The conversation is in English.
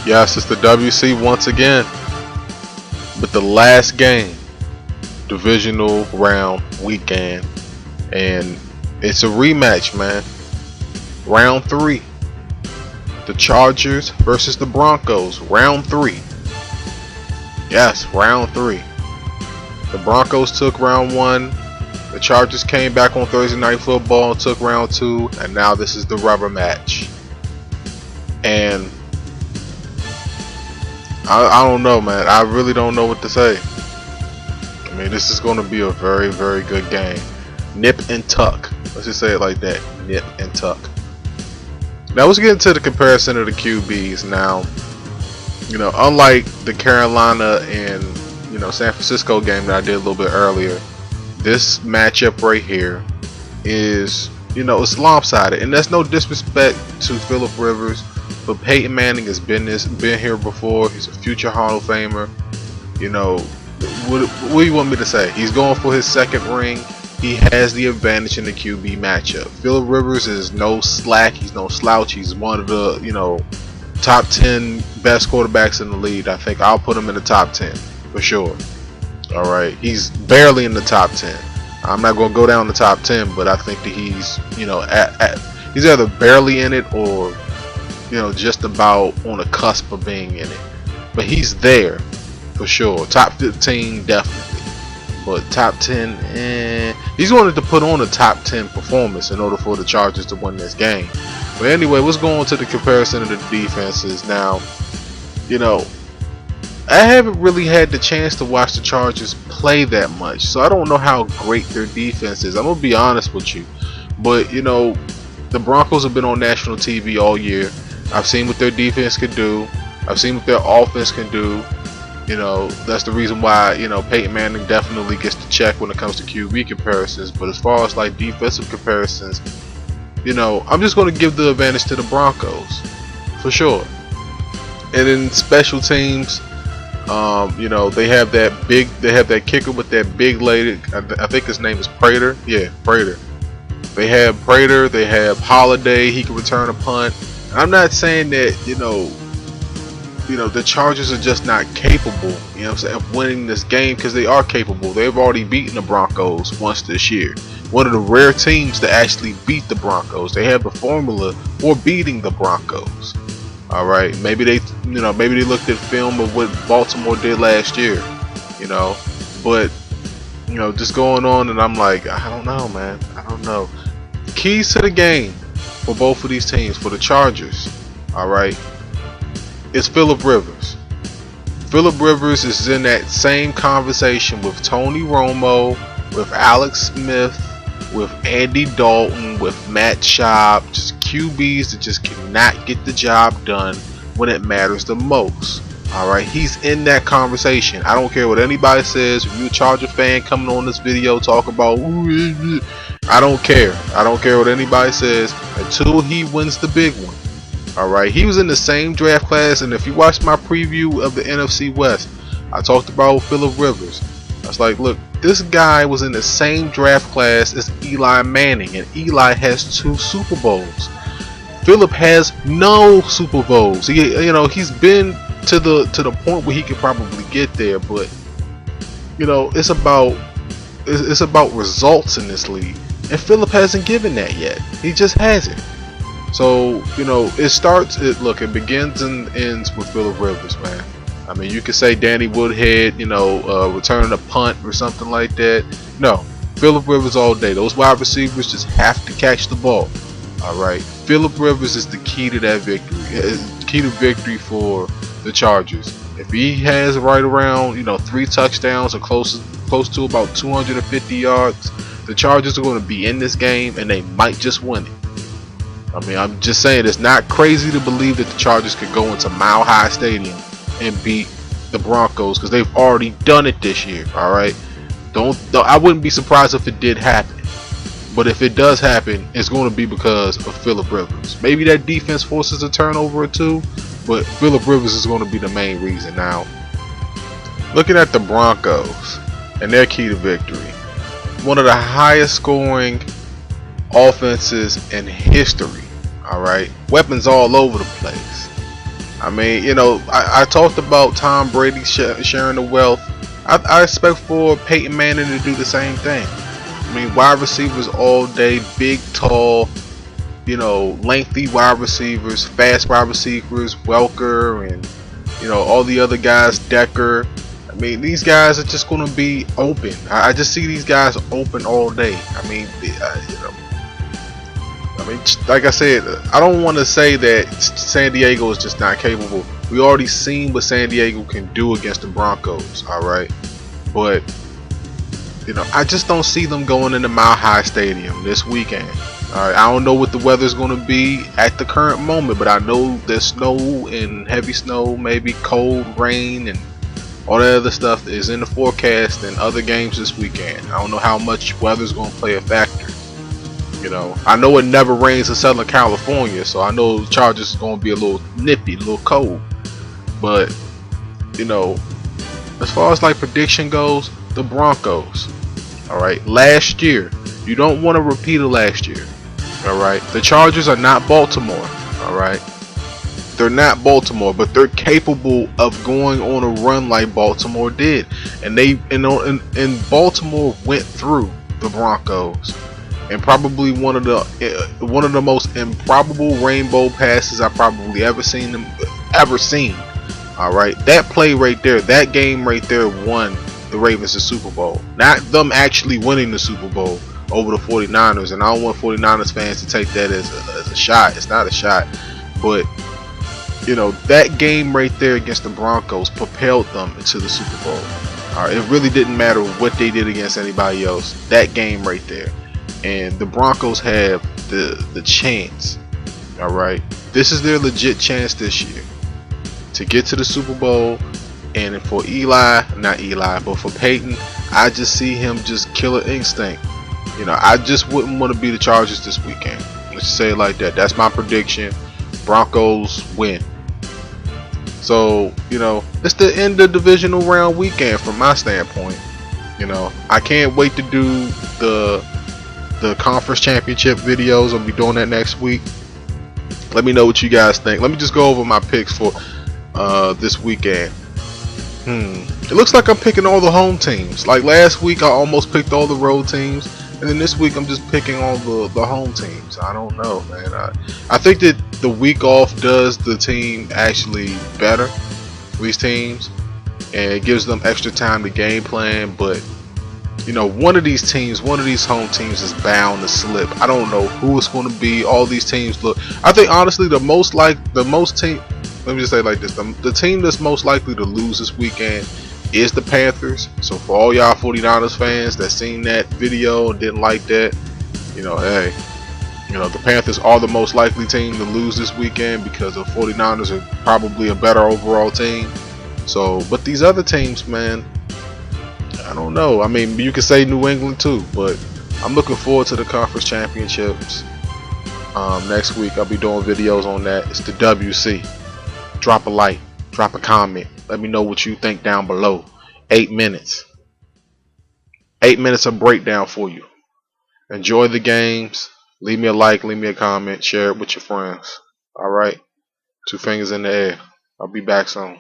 Yes, it's the WC once again with the last game, Divisional round weekend, and it's a rematch, man. Round 3, the Chargers versus the Broncos. Round 3. Yes, round 3. The Broncos took round 1. The Chargers came back on Thursday Night Football and took round 2, and now this is the rubber match. And I don't know, man. I really don't know what to say. I mean, this is going to be a very, very good game. Nip and tuck. Let's just say it like that. Nip and tuck. Now let's get into the comparison of the QBs. Now, unlike the Carolina and San Francisco game that I did a little bit earlier, this matchup right here is it's lopsided, and that's no disrespect to Phillip Rivers, but Peyton Manning has been here before. He's a future Hall of Famer. What do you want me to say? He's going for his second ring. He has the advantage in the QB matchup. Phillip Rivers is no slack. He's no slouch. He's one of the top 10 best quarterbacks in the league. I think I'll put him in the top 10 for sure. All right, he's barely in the top 10. I'm not going to go down the top 10, but I think that he's he's either barely in it or just about on the cusp of being in it. But he's there for sure. Top 15 definitely. But top 10, he's wanted to put on a top 10 performance in order for the Chargers to win this game. But anyway, let's go on to the comparison of the defenses. Now, I haven't really had the chance to watch the Chargers play that much, so I don't know how great their defense is. I'm going to be honest with you. But, the Broncos have been on national TV all year. I've seen what their defense can do. I've seen what their offense can do. That's the reason why, Peyton Manning definitely gets the check when it comes to QB comparisons. But as far as like defensive comparisons, I'm just going to give the advantage to the Broncos for sure. And in special teams, they have that kicker with that big leg. I think his name is Prater. Yeah, Prater. They have Prater. They have Holiday. He can return a punt. And I'm not saying that the Chargers are just not capable, of winning this game, because they are capable. They've already beaten the Broncos once this year. One of the rare teams to actually beat the Broncos. They have the formula for beating the Broncos. All right, maybe they looked at film of what Baltimore did last year, but just going on, and I'm like, I don't know, man. I don't know. Keys to the game for both of these teams, for the Chargers, all right, is Phillip Rivers. Phillip Rivers is in that same conversation with Tony Romo, with Alex Smith, with Andy Dalton, with Matt Schaub, just QBs that just cannot get the job done when it matters the most. Alright, he's in that conversation. I don't care what anybody says. If you're a Charger fan coming on this video talking about, I don't care. I don't care what anybody says until he wins the big one. Alright, he was in the same draft class, and if you watch my preview of the NFC West, I talked about Phillip Rivers. I was like, look, this guy was in the same draft class as Eli Manning, and Eli has 2 Super Bowls. Phillip has no Super Bowls. He's been to the point where he could probably get there, but it's about results in this league, and Phillip hasn't given that yet. He just hasn't. So it begins and ends with Phillip Rivers, man. I mean, you could say Danny Woodhead, returning a punt or something like that. No, Phillip Rivers all day. Those wide receivers just have to catch the ball. All right, Phillip Rivers is the key to that victory. Key to victory for the Chargers. If he has right around 3 touchdowns or close to about 250 yards, the Chargers are going to be in this game, and they might just win it. I mean, I'm just saying, it's not crazy to believe that the Chargers could go into Mile High Stadium and beat the Broncos, because they've already done it this year. All right, I wouldn't be surprised if it did happen, but if it does happen, it's going to be because of Phillip Rivers. Maybe that defense forces a turnover or two, but Phillip Rivers is going to be the main reason. Now, looking at the Broncos and their key to victory, one of the highest scoring offenses in history. Alright, weapons all over the place. I mean, I talked about Tom Brady sharing the wealth. I expect for Peyton Manning to do the same thing. I mean, wide receivers all day, big, tall, lengthy wide receivers, fast wide receivers, Welker, and all the other guys, Decker. I mean, these guys are just going to be open. I just see these guys open all day. I mean, like I said, I don't want to say that San Diego is just not capable. We already seen what San Diego can do against the Broncos, all right? But I just don't see them going into Mile High Stadium this weekend. All right, I don't know what the weather's going to be at the current moment, but I know there's snow and heavy snow, maybe cold, rain, and all that other stuff is in the forecast in other games this weekend. I don't know how much weather's going to play a factor. I know it never rains in Southern California, so I know the Chargers is going to be a little nippy, a little cold. But, as far as like prediction goes, the Broncos, alright, last year, you don't want to repeat it last year, alright. The Chargers are not Baltimore, alright. They're not Baltimore, but they're capable of going on a run like Baltimore did. And and Baltimore went through the Broncos. And probably one of the most improbable rainbow passes I probably ever seen. All right, that play right there, that game right there, won the Ravens the Super Bowl. Not them actually winning the Super Bowl over the 49ers. And I don't want 49ers fans to take that as a shot. It's not a shot, but that game right there against the Broncos propelled them into the Super Bowl. All right, it really didn't matter what they did against anybody else. That game right there. And the Broncos have the chance, alright, this is their legit chance this year to get to the Super Bowl. And for but for Peyton, I just see him just killer instinct. I just wouldn't want to be the Chargers this weekend. Let's say it like that. That's my prediction. Broncos win. So, it's the end of divisional round weekend from my standpoint. I can't wait to do the conference championship videos. I'll be doing that next week. Let me know what you guys think. Let me just go over my picks for this weekend. It looks like I'm picking all the home teams. Like last week I almost picked all the road teams, and then this week I'm just picking all the home teams. I don't know, man. I think that the week off does the team actually better for these teams, and it gives them extra time to game plan. But one of these teams, one of these home teams is bound to slip. I don't know who it's going to be. All these teams look. I think honestly, let me just say it like this: the team that's most likely to lose this weekend is the Panthers. So for all y'all 49ers fans that seen that video and didn't like that, hey, the Panthers are the most likely team to lose this weekend because the 49ers are probably a better overall team. So, but these other teams, man, I don't know. I mean, you could say New England too, but I'm looking forward to the conference championships. Next week I'll be doing videos on that. It's the WC. Drop a like, drop a comment. Let me know what you think down below. 8 minutes. 8 minutes of breakdown for you. Enjoy the games. Leave me a like, leave me a comment, share it with your friends. Alright? 2 fingers in the air. I'll be back soon.